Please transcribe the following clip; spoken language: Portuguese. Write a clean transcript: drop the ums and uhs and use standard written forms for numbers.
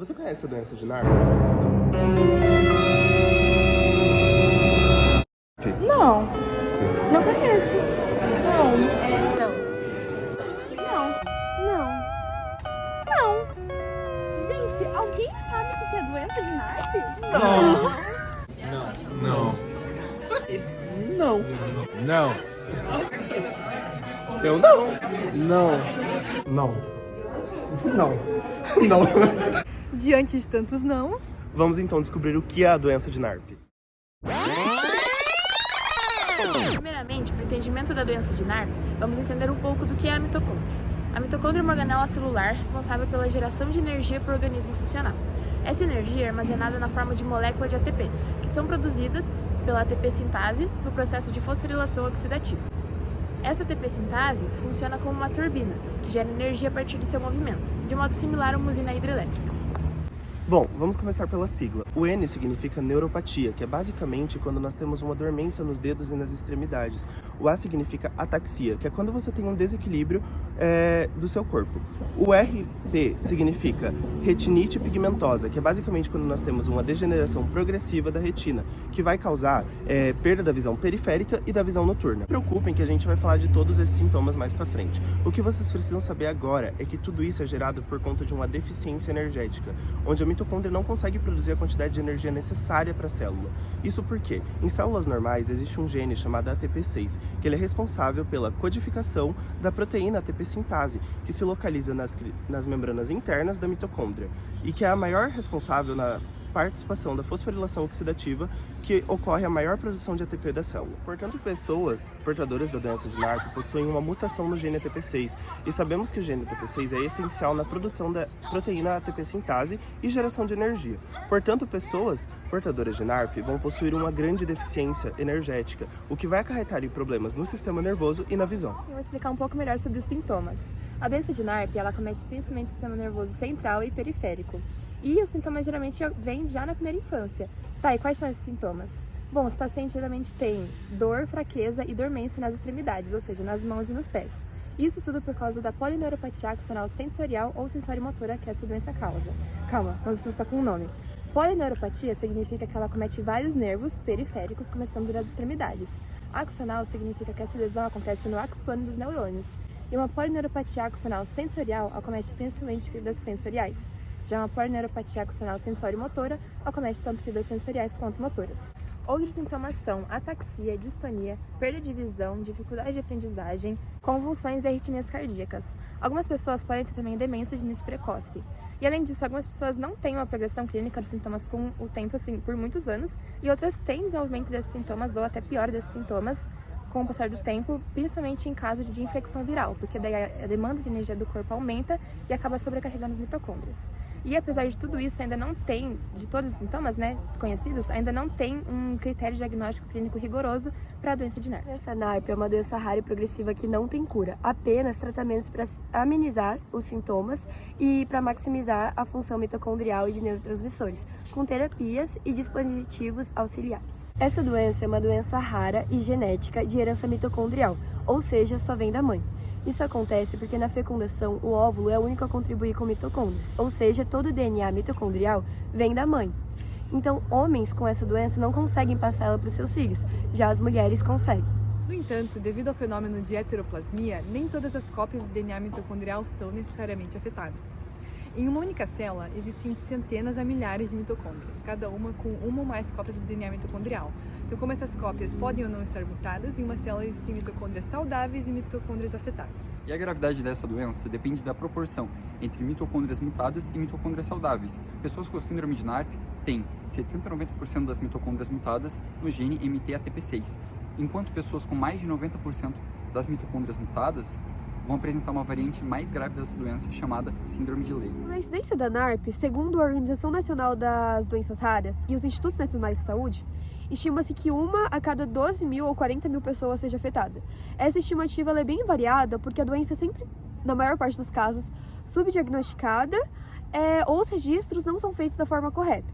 Você conhece a doença de NARP? Não, não conheço. Não. Não. Gente, alguém sabe o que é doença de NARP? Não. Eu não. Não. Diante de tantos nãos, Vamos então descobrir o que é a doença de NARP. Primeiramente, para o entendimento da doença de NARP, vamos entender um pouco do que é a mitocôndria. A mitocôndria é uma organela celular responsável pela geração de energia para o organismo funcionar. Essa energia é armazenada na forma de molécula de ATP, que são produzidas pela ATP sintase no processo de fosforilação oxidativa. Essa ATP sintase funciona como uma turbina, que gera energia a partir de seu movimento, de modo similar a uma usina hidrelétrica. Bom, vamos começar pela sigla. O N significa neuropatia, que é basicamente quando nós temos uma dormência nos dedos e nas extremidades. O A significa ataxia, que é quando você tem um desequilíbrio do seu corpo. O RP significa retinite pigmentosa, que é basicamente quando nós temos uma degeneração progressiva da retina, que vai causar perda da visão periférica e da visão noturna. Não se preocupem que a gente vai falar de todos esses sintomas mais pra frente. O que vocês precisam saber agora é que tudo isso é gerado por conta de uma deficiência energética, onde a mitocôndria não consegue produzir a quantidade de energia necessária para a célula. Isso porque, em células normais, existe um gene chamado ATP6, que ele é responsável pela codificação da proteína ATP sintase, que se localiza nas membranas internas da mitocôndria, e que é a maior responsável na participação da fosforilação oxidativa, que ocorre a maior produção de ATP da célula. Portanto, pessoas portadoras da doença de NARP possuem uma mutação no gene ATP6, e sabemos que o gene ATP6 é essencial na produção da proteína ATP sintase e geração de energia. Portanto, pessoas portadoras de NARP vão possuir uma grande deficiência energética, o que vai acarretar em problemas no sistema nervoso e na visão. Eu vou explicar um pouco melhor sobre os sintomas. A doença de NARP, ela acomete principalmente o sistema nervoso central e periférico. E os sintomas geralmente vêm já na primeira infância. Tá, e quais são esses sintomas? Bom, os pacientes geralmente têm dor, fraqueza e dormência nas extremidades, ou seja, nas mãos e nos pés. Isso tudo por causa da polineuropatia axonal sensorial ou sensorimotora que essa doença causa. Calma, não se assusta com o nome. Polineuropatia significa que ela acomete vários nervos periféricos, começando das extremidades. Axonal significa que essa lesão acontece no axônio dos neurônios. E uma polineuropatia axonal sensorial acomete principalmente fibras sensoriais. Já uma polineuropatia axonal sensorimotora acomete tanto fibras sensoriais quanto motoras. Outros sintomas são ataxia, distonia, perda de visão, dificuldade de aprendizagem, convulsões e arritmias cardíacas. Algumas pessoas podem ter também demência de início precoce. E além disso, algumas pessoas não têm uma progressão clínica dos sintomas com o tempo, assim, por muitos anos, e outras têm desenvolvimento desses sintomas ou até pior desses sintomas com o passar do tempo, principalmente em caso de infecção viral, porque daí a demanda de energia do corpo aumenta e acaba sobrecarregando as mitocôndrias. E apesar de tudo isso, ainda não tem, de todos os sintomas, conhecidos, ainda não tem um critério diagnóstico clínico rigoroso para a doença de NARP. A doença NARP é uma doença rara e progressiva que não tem cura, apenas tratamentos para amenizar os sintomas e para maximizar a função mitocondrial e de neurotransmissores, com terapias e dispositivos auxiliares. Essa doença é uma doença rara e genética de herança mitocondrial, ou seja, só vem da mãe. Isso acontece porque na fecundação o óvulo é o único a contribuir com mitocôndrias, ou seja, todo o DNA mitocondrial vem da mãe. Então, homens com essa doença não conseguem passar ela para os seus filhos, já as mulheres conseguem. no entanto, devido ao fenômeno de heteroplasmia, nem todas as cópias do DNA mitocondrial são necessariamente afetadas. Em uma única célula, existem centenas a milhares de mitocôndrias, cada uma com uma ou mais cópias do DNA mitocondrial. Então, como essas cópias podem ou não estar mutadas, em uma célula existem mitocôndrias saudáveis e mitocôndrias afetadas. E a gravidade dessa doença depende da proporção entre mitocôndrias mutadas e mitocôndrias saudáveis. Pessoas com síndrome de NARP têm 70 a 90% das mitocôndrias mutadas no gene MTATP6, enquanto pessoas com mais de 90% das mitocôndrias mutadas vão apresentar uma variante mais grave dessa doença chamada síndrome de Leigh. A incidência da NARP, segundo a Organização Nacional das Doenças Raras e os Institutos Nacionais de Saúde, estima-se que 1 a cada 12 mil ou 40 mil pessoas seja afetada. Essa estimativa é bem variada porque a doença é sempre, na maior parte dos casos, subdiagnosticada ou os registros não são feitos da forma correta.